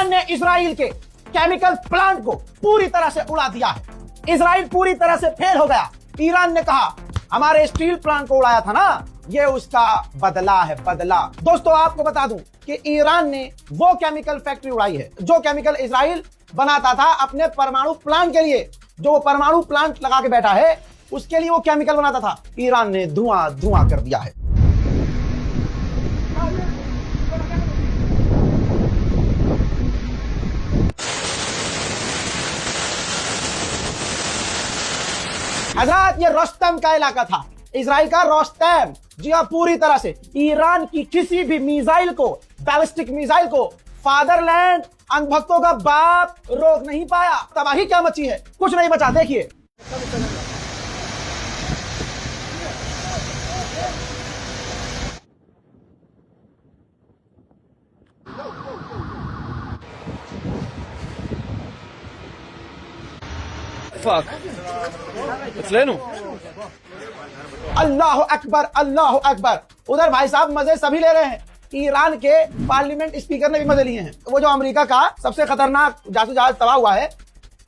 Iran ने Israel के chemical plant को पूरी तरह से उड़ा दिया है। इजराइल पूरी तरह से फेल हो गया। ईरान ने कहा हमारे स्टील प्लांट को उड़ाया था ना, ये उसका बदला है, बदला। दोस्तों आपको बता दूं कि ईरान ने वो केमिकल फैक्ट्री उड़ाई है जो केमिकल इजराइल बनाता था अपने परमाणु प्लांट के लिए। जो वो परमाणु प्लांट लगा के बैठा है उसके लिए वो केमिकल बनाता था। ईरान ने धुआं धुआं कर दिया है। हजरत ये रोस्तम का इलाका था, इजराइल का रोस्तम। जी हाँ, पूरी तरह से ईरान की किसी भी मिसाइल को, बैलिस्टिक मिसाइल को फादरलैंड अंधभक्तों का बाप रोक नहीं पाया। तबाही क्या मची है, कुछ नहीं बचा। देखिए अल्लाह अकबर, अल्लाह अकबर। उधर भाई साहब मजे सभी ले रहे हैं। ईरान के पार्लियामेंट स्पीकर ने भी मजे लिए हैं। वो जो अमेरिका का सबसे खतरनाक जासूस जहाज तबाह हुआ है,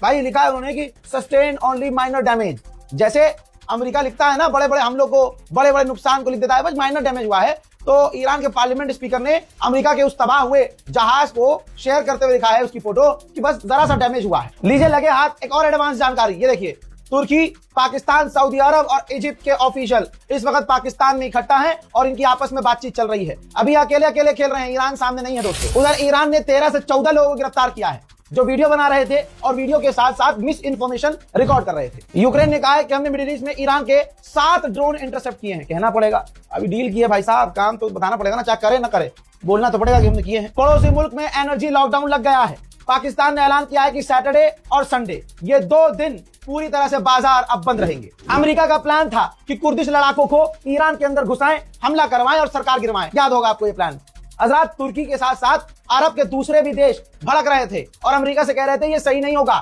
भाई लिखा है उन्होंने कि सस्टेन ओनली माइनर डैमेज। जैसे अमेरिका लिखता है ना बड़े बड़े हमलों को, बड़े बड़े नुकसान को लिख देता है, बस माइनर डैमेज हुआ है। तो ईरान के पार्लियामेंट स्पीकर ने अमेरिका के उस तबाह हुए जहाज को शेयर करते हुए लिखा है उसकी फोटो कि बस जरा सा डैमेज हुआ है। लीजिए लगे हाथ एक और एडवांस जानकारी, ये देखिए। तुर्की, पाकिस्तान, सऊदी अरब और इजिप्ट के ऑफिशियल इस वक्त पाकिस्तान में इकट्ठा हैं और इनकी आपस में बातचीत चल रही है। अभी अकेले अकेले खेल रहे हैं, ईरान सामने नहीं है दोस्तों। उधर ईरान ने 13 से 14 लोगों को गिरफ्तार किया है जो वीडियो बना रहे थे और वीडियो के साथ साथ मिस इन्फॉर्मेशन रिकॉर्ड कर रहे थे। यूक्रेन ने कहा है कि हमने मिडिल ईस्ट में ईरान के 7 ड्रोन इंटरसेप्ट किए हैं। कहना पड़ेगा, अभी डील किए भाई साहब, काम तो बताना पड़ेगा ना, चाहे करे ना करे, बोलना तो पड़ेगा कि हमने किए हैं। पड़ोसी मुल्क में एनर्जी लॉकडाउन लग गया है। पाकिस्तान ने ऐलान किया है कि सैटरडे और संडे ये 2 दिन पूरी तरह से बाजार अब बंद रहेंगे। अमेरिका का प्लान था कि कुर्दिश लड़ाकों को ईरान के अंदर घुसाएं, हमला करवाएं और सरकार गिरवाएं। याद होगा आपको ये प्लान। हजरत तुर्की के साथ साथ अरब के दूसरे भी देश भड़क रहे थे और अमेरिका से कह रहे थे ये सही नहीं होगा।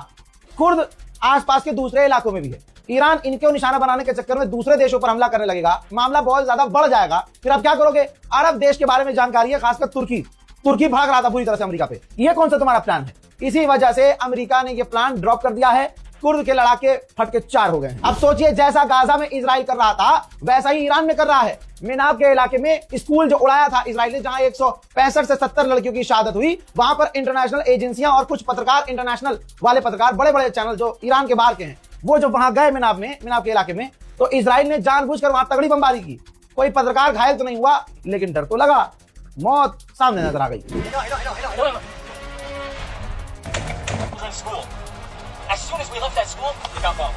कुर्द आसपास के दूसरे इलाकों में भी है। ईरान इनको निशाना बनाने के चक्कर में दूसरे देशों पर हमला करने लगेगा, मामला बहुत ज्यादा बढ़ जाएगा। फिर आप क्या करोगे? अरब देश के बारे में जानकारी है, खासकर तुर्की भाग रहा था पूरी तरह से अमेरिका पे। ये कौन सा तुम्हारा प्लान है? इसी वजह से अमेरिका ने यह प्लान ड्रॉप कर दिया है। कुर्द के लड़ाके फटके 4 हो गए हैं। अब सोचिए, जैसा गाजा में इजराइल कर रहा था वैसा ही ईरान में कर रहा है। मेनाब के इलाके में स्कूल जो उड़ाया था इजराइल ने, जहां 165 से 70 लड़कियों की शहादत हुई, वहां पर इंटरनेशनल एजेंसियां और कुछ पत्रकार, इंटरनेशनल वाले पत्रकार, बड़े बड़े चैनल जो ईरान के बाहर के हैं, वो जब वहां गए मेनाब के इलाके में, तो इजराइल ने जानबूझकर वहां तगड़ी बमबारी की। कोई पत्रकार घायल तो नहीं हुआ, लेकिन डर तो लगा, मौत सामने नजर आ गई। As soon as we left that school, we got bombed.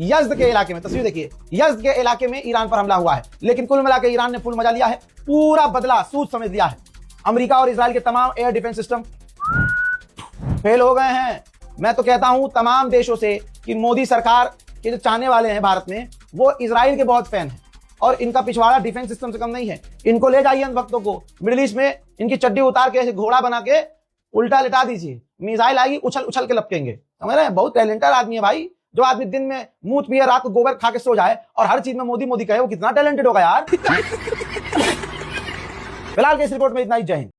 Yazd के इलाके में, तस्वीर देखिए, यज़्द के इलाके में ईरान पर हमला हुआ है। लेकिन कुल मिलाकर ईरान ने फुल मजा लिया है, पूरा बदला सूद समझ लिया है। अमेरिका और इजराइल के तमाम एयर डिफेंस सिस्टम फेल हो गए हैं। मैं तो कहता हूं तमाम देशों से कि मोदी सरकार के जो चाहने वाले हैं भारत में, वो इजराइल के बहुत फैन हैं और इनका पिछवाड़ा डिफेंस सिस्टम से कम नहीं है। इनको ले जाइए इन भक्तों को मिडिल ईस्ट में, इनकी चड्डी उतार के ऐसे घोड़ा बना के उल्टा लिटा दीजिए, मिसाइल आएगी, उछल उछल के लपकेंगे। समझ रहे हैं? बहुत टैलेंटेड आदमी है भाई। जो आदमी दिन में मूत पिए, रात को गोबर खा के सो जाए और हर चीज में मोदी मोदी कहे, वो कितना टैलेंटेड होगा यार। फिलहाल के इस रिपोर्ट में इतना ही। जय हिंद।